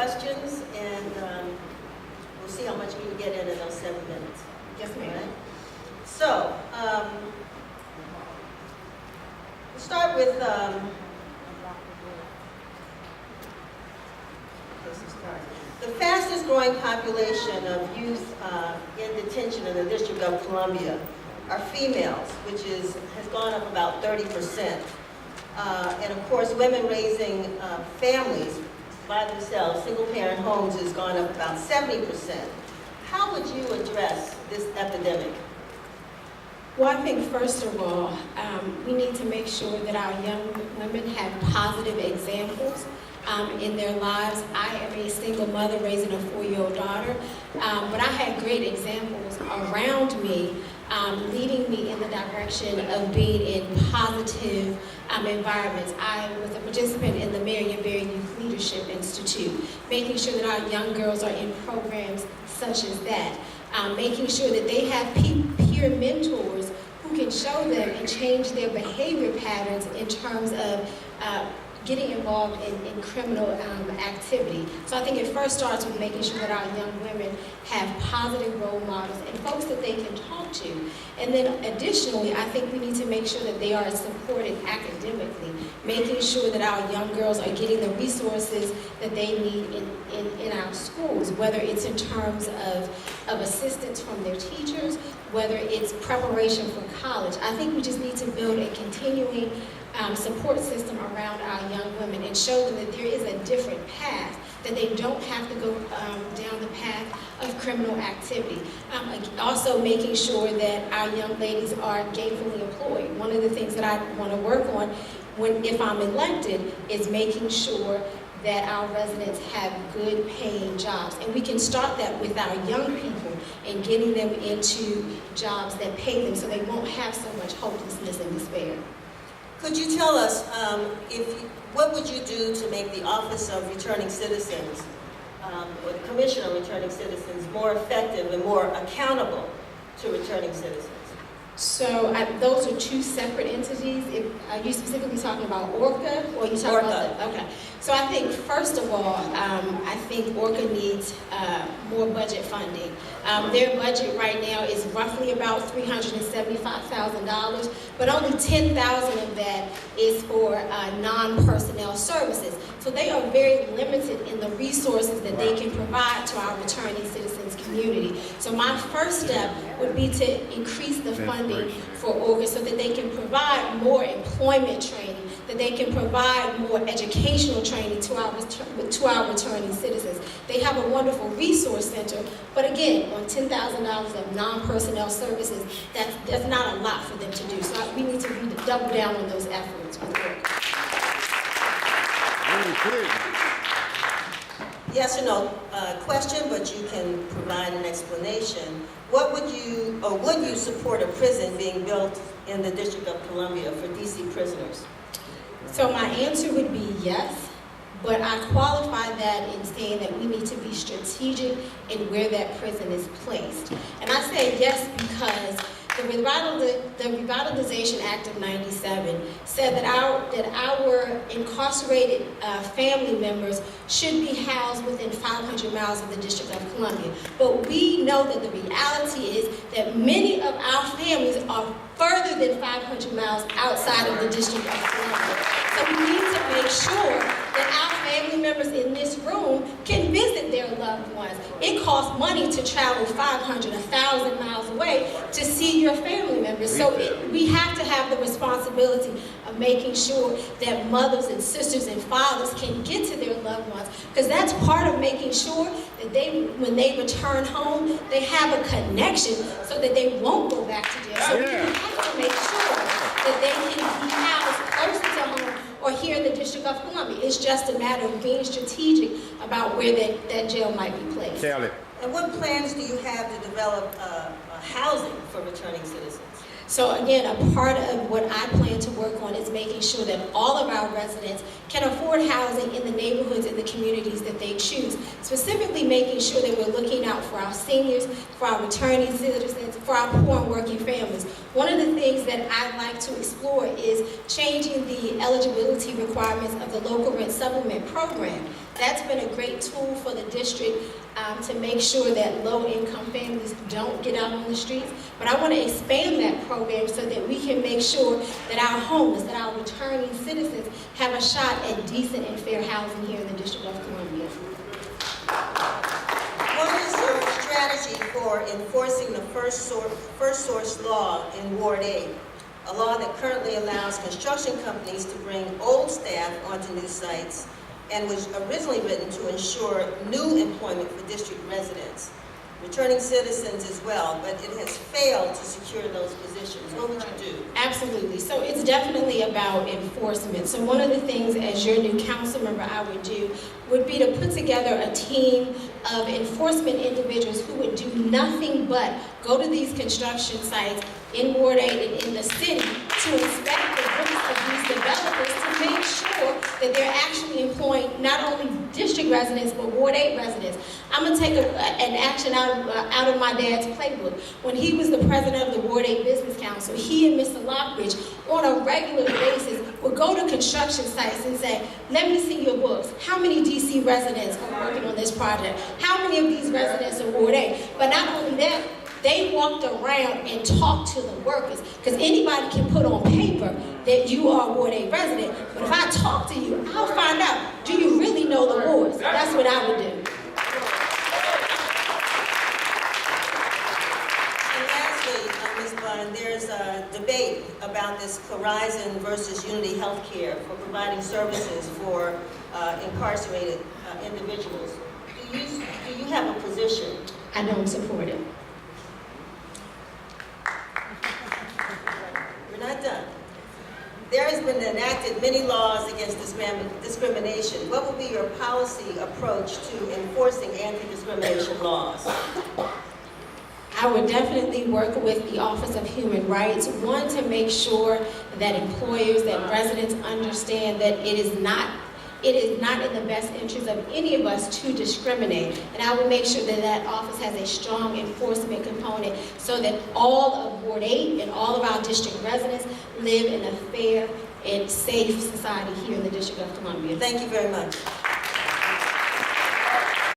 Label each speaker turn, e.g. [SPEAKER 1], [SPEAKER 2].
[SPEAKER 1] questions, and we'll see how much we can get in those 7 minutes.
[SPEAKER 2] Yes, ma'am.
[SPEAKER 1] Right? So, we'll start with the fastest growing population of youth in detention in the District of Columbia are females, which has gone up about 30%. And of course, women raising families by themselves, single-parent homes, has gone up about 70%. How would you address this epidemic?
[SPEAKER 2] Well, I think first of all, we need to make sure that our young women have positive examples in their lives. I am a single mother raising a 4-year-old daughter, but I had great examples around me leading me in the direction of being in positive environments. I was a participant in the Marion Barry Youth Leadership Institute, making sure that our young girls are in programs such as that, making sure that they have peer mentors who can show them and change their behavior patterns in terms of getting involved in criminal activity. So I think it first starts with making sure that our young women have positive role models and folks that they can talk to. And then additionally, I think we need to make sure that they are supported academically, making sure that our young girls are getting the resources that they need in our schools, whether it's in terms of assistance from their teachers, whether it's preparation for college. I think we just need to build a continuing support system around our young women and show them that there is a different path, that they don't have to go down the path of criminal activity. Also making sure that our young ladies are gainfully employed. One of the things that I want to work on if I'm elected is making sure that our residents have good paying jobs. And we can start that with our young people and getting them into jobs that pay them so they won't have so much hopelessness and despair.
[SPEAKER 1] Could you tell us, what would you do to make the Office of Returning Citizens, or the Commission on Returning Citizens, more effective and more accountable to returning citizens?
[SPEAKER 2] So those are two separate entities. Are you specifically talking about ORCA, or are you talking about the, okay. So I think first of all, I think ORCA needs more budget funding. Their budget right now is roughly about $375,000, but only $10,000 of that is for non-personnel services. So they are very limited in the resources that they can provide to our returning citizens community. So my first step would be to increase the funding for ORCA so that they can provide more employment training, that they can provide more educational training to our returning citizens. They have a wonderful resource center, but again, on $10,000 of non-personnel services, that's not a lot for them to do. So we need to double down on those efforts with ORCA.
[SPEAKER 1] Yes or no question, but you can provide an explanation. What would you support a prison being built in the District of Columbia for DC prisoners?
[SPEAKER 2] So my answer would be yes, but I qualify that in saying that we need to be strategic in where that prison is placed. And I say yes because the Revitalization Act of '97 said that our incarcerated family members should be housed within 500 miles of the District of Columbia. But we know that the reality is that many of our families are further than 500 miles outside of the District of Columbia. So we need to make sure that our family members in this room can visit their loved ones. It costs money to travel 500, 1,000 miles away to see your family members. So we have to have the responsibility of making sure that mothers and sisters and fathers can get to their loved ones, because that's part of making sure that when they return home, they have a connection so that they won't go back to jail. So we have to make sure that they can be housed closer to home or here in the District of Columbia. It's just a matter of being strategic about where that jail might be placed.
[SPEAKER 1] And what plans do you have to develop housing for returning citizens?
[SPEAKER 2] So again, a part of what I plan to work on is making sure that all of our residents can afford housing in the neighborhoods and the communities that they choose. Specifically making sure that we're looking out for our seniors, for our returning citizens, for our poor and working families. One of the things that I'd like to explore is changing the eligibility requirements of the local rent supplement program. That's been a great tool for the district to make sure that low-income families don't get out on the streets. But I want to expand that program so that we can make sure that our homeless, that our returning citizens have a shot at decent and fair housing here in the District of Columbia.
[SPEAKER 1] What is your strategy for enforcing the first source law in Ward 8, a law that currently allows construction companies to bring old staff onto new sites and was originally written to ensure new employment for district residents, returning citizens as well, but it has failed to secure those positions? What would you do?
[SPEAKER 2] Absolutely. So it's definitely about enforcement. So one of the things as your new council member I would do would be to put together a team of enforcement individuals who would do nothing but go to these construction sites in Ward 8 and in the city to inspect the works of these developers to make sure that they're actually employing not only district residents but Ward 8 residents. I'm going to take an action out of my dad's playbook. When he was the president of the Ward 8 Business Council, he and Mr. Lockridge on a regular basis would go to construction sites and say, let me see your books. How many DC residents are working on this project? How many of these residents are Ward 8? But not only that, they walked around and talked to the workers, because anybody can put on paper that you are a Ward 8 resident, but if I talk to you, I'll find out, do you really know the wards? That's what I would do.
[SPEAKER 1] And lastly, Ms. Bunn, there's a debate about this Horizon versus Unity Healthcare for providing services for incarcerated individuals. Do you have a position?
[SPEAKER 2] I don't support it.
[SPEAKER 1] We're not done. There has been enacted many laws against discrimination. What will be your policy approach to enforcing anti-discrimination laws?
[SPEAKER 2] I would definitely work with the Office of Human Rights, one, to make sure that employers, that residents understand that it is not in the best interest of any of us to discriminate. And I will make sure that that office has a strong enforcement component so that all of Ward 8 and all of our district residents live in a fair and safe society here in the District of Columbia.
[SPEAKER 1] Thank you very much.